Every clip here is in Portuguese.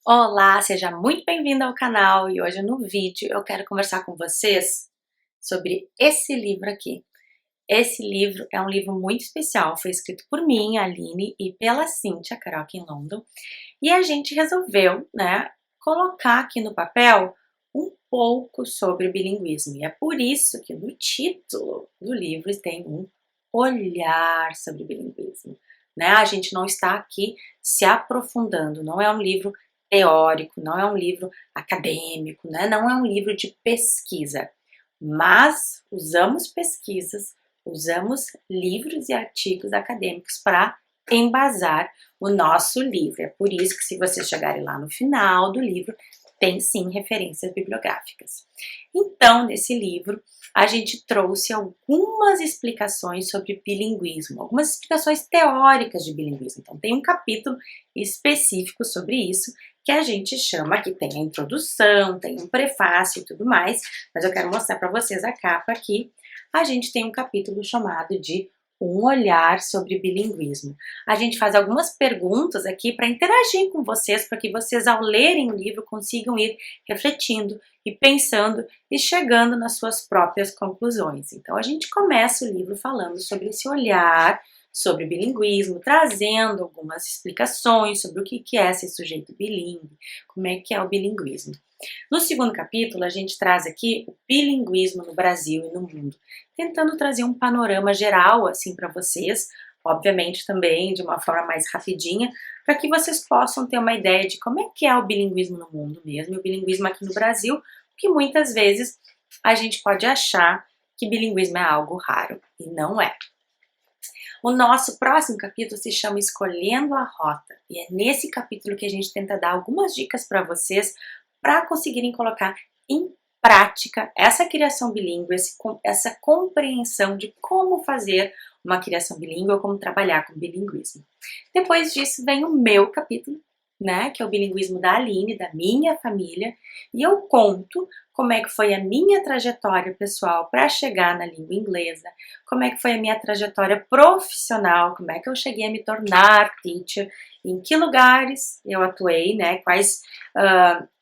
Olá, seja muito bem-vindo ao canal e hoje no vídeo eu quero conversar com vocês sobre esse livro aqui. Esse livro é um livro muito especial, foi escrito por mim, Aline, e pela Cíntia Karaoke em London, e a gente resolveu, né, colocar aqui no papel um pouco sobre o bilinguismo, e é por isso que no título do livro tem um olhar sobre o bilinguismo, né? A gente não está aqui se aprofundando, não é um livro teórico, não é um livro acadêmico, né? Não é um livro de pesquisa, mas usamos pesquisas, usamos livros e artigos acadêmicos para embasar o nosso livro. É por isso que se vocês chegarem lá no final do livro, tem sim referências bibliográficas. Então, nesse livro, a gente trouxe algumas explicações sobre bilinguismo, algumas explicações teóricas de bilinguismo. Então, tem um capítulo específico sobre isso, que a gente chama, que tem a introdução, tem um prefácio e tudo mais, mas eu quero mostrar para vocês a capa aqui. A gente tem um capítulo chamado de Um Olhar sobre Bilinguismo. A gente faz algumas perguntas aqui para interagir com vocês, para que vocês, ao lerem o livro, consigam ir refletindo e pensando e chegando nas suas próprias conclusões. Então, a gente começa o livro falando sobre esse olhar sobre bilinguismo, trazendo algumas explicações sobre o que é ser sujeito bilíngue, como é que é o bilinguismo. No segundo capítulo, a gente traz aqui o bilinguismo no Brasil e no mundo, tentando trazer um panorama geral assim para vocês, obviamente também de uma forma mais rapidinha, para que vocês possam ter uma ideia de como é que é o bilinguismo no mundo mesmo, e o bilinguismo aqui no Brasil, que muitas vezes a gente pode achar que bilinguismo é algo raro, e não é. O nosso próximo capítulo se chama Escolhendo a Rota, e é nesse capítulo que a gente tenta dar algumas dicas para vocês para conseguirem colocar em prática essa criação bilíngue, essa compreensão de como fazer uma criação bilíngue ou como trabalhar com bilinguismo. Depois disso vem o meu capítulo, né, que é o bilinguismo da Aline, da minha família, e eu conto como é que foi a minha trajetória pessoal para chegar na língua inglesa, como é que foi a minha trajetória profissional, como é que eu cheguei a me tornar teacher, em que lugares eu atuei, né, quais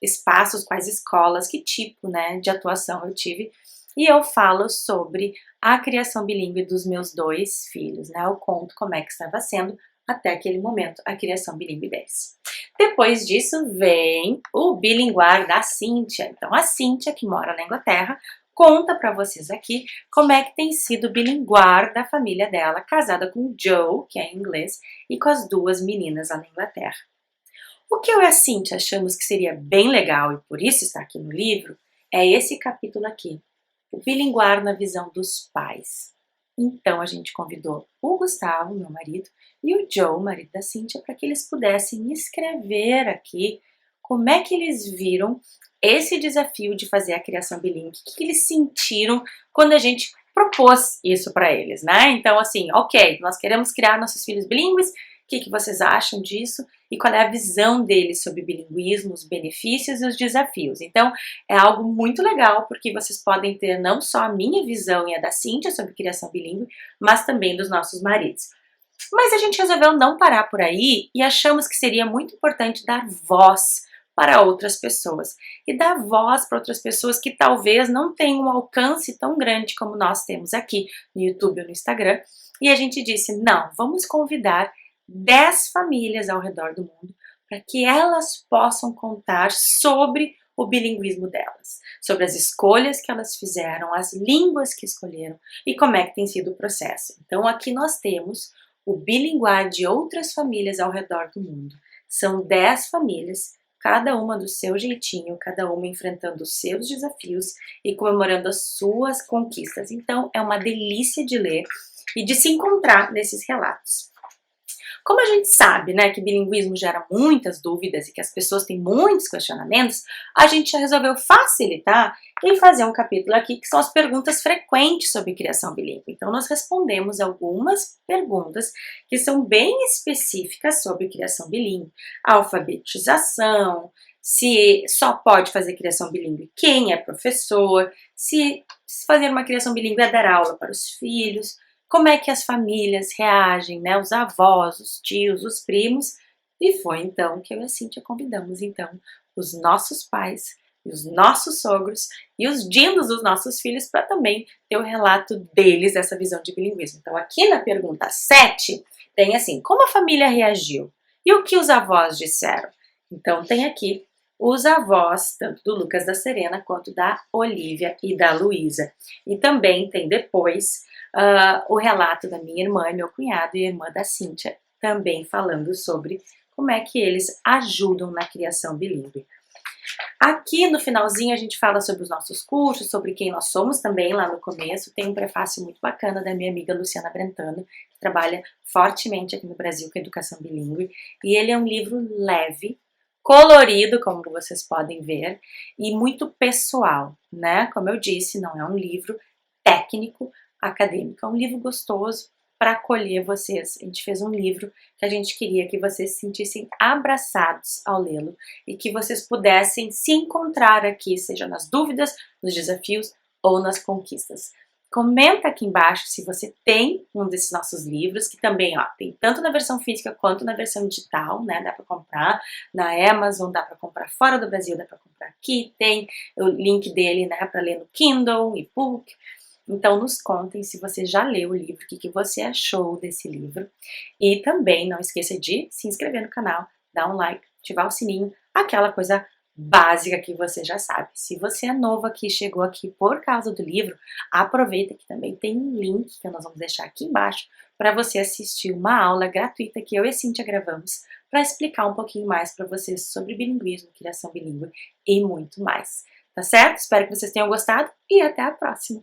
espaços, quais escolas, que tipo, né, de atuação eu tive, e eu falo sobre a criação bilíngue dos meus dois filhos, né, eu conto como é que estava sendo até aquele momento a criação bilíngue deles. Depois disso vem o bilinguar da Cíntia. Então a Cíntia, que mora na Inglaterra, conta para vocês aqui como é que tem sido o bilinguar da família dela, casada com o Joe, que é inglês, e com as duas meninas lá na Inglaterra. O que eu e a Cíntia achamos que seria bem legal, e por isso está aqui no livro, é esse capítulo aqui, o bilinguar na visão dos pais. Então a gente convidou o Gustavo, meu marido, e o Joe, o marido da Cíntia, para que eles pudessem escrever aqui como é que eles viram esse desafio de fazer a criação bilíngue, o que eles sentiram quando a gente propôs isso para eles, né? Então assim, ok, nós queremos criar nossos filhos bilíngues, o que vocês acham disso? E qual é a visão deles sobre bilinguismo, os benefícios e os desafios. Então, é algo muito legal, porque vocês podem ter não só a minha visão e a da Cíntia sobre criação bilíngue, mas também dos nossos maridos. Mas a gente resolveu não parar por aí e achamos que seria muito importante dar voz para outras pessoas. E dar voz para outras pessoas que talvez não tenham um alcance tão grande como nós temos aqui no YouTube ou no Instagram. E a gente disse, não, vamos convidar 10 famílias ao redor do mundo para que elas possam contar sobre o bilinguismo delas, sobre as escolhas que elas fizeram, as línguas que escolheram e como é que tem sido o processo. Então aqui nós temos o bilinguar de outras famílias ao redor do mundo. São 10 famílias, cada uma do seu jeitinho, cada uma enfrentando os seus desafios e comemorando as suas conquistas. Então é uma delícia de ler e de se encontrar nesses relatos. Como a gente sabe, né, que bilinguismo gera muitas dúvidas e que as pessoas têm muitos questionamentos, a gente já resolveu facilitar e fazer um capítulo aqui que são as perguntas frequentes sobre criação bilíngue. Então nós respondemos algumas perguntas que são bem específicas sobre criação bilíngue, alfabetização, se só pode fazer criação bilíngue quem é professor, se fazer uma criação bilíngue é dar aula para os filhos, como é que as famílias reagem, né? Os avós, os tios, os primos E foi então que eu e a Cíntia convidamos então os nossos pais, e os nossos sogros e os dindos dos nossos filhos para também ter o relato deles dessa visão de bilinguismo. Então aqui na pergunta 7 tem assim, como a família reagiu? E o que os avós disseram? Então tem aqui os avós, tanto do Lucas da Serena quanto da Olivia e da Luísa. E também tem depois o relato da minha irmã e meu cunhado e a irmã da Cíntia, também falando sobre como é que eles ajudam na criação bilíngue. Aqui no finalzinho a gente fala sobre os nossos cursos, sobre quem nós somos também lá no começo. Tem um prefácio muito bacana da minha amiga Luciana Brentano, que trabalha fortemente aqui no Brasil com educação bilíngue. E ele é um livro leve, colorido, como vocês podem ver, e muito pessoal, né? Como eu disse, não é um livro técnico, acadêmico, é um livro gostoso para acolher vocês. A gente fez um livro que a gente queria que vocês se sentissem abraçados ao lê-lo e que vocês pudessem se encontrar aqui, seja nas dúvidas, nos desafios ou nas conquistas. Comenta aqui embaixo se você tem um desses nossos livros, que também tem tanto na versão física quanto na versão digital, né? Dá para comprar na Amazon, dá para comprar fora do Brasil, dá para comprar aqui, tem o link dele, né, para ler no Kindle, e-book. Então nos contem se você já leu o livro, o que você achou desse livro. E também não esqueça de se inscrever no canal, dar um like, ativar o sininho, aquela coisa básica que você já sabe. Se você é novo aqui, chegou aqui por causa do livro, aproveita que também tem um link que nós vamos deixar aqui embaixo para você assistir uma aula gratuita que eu e a Cíntia gravamos para explicar um pouquinho mais para vocês sobre bilinguismo, criação bilíngue e muito mais. Tá certo? Espero que vocês tenham gostado e até a próxima!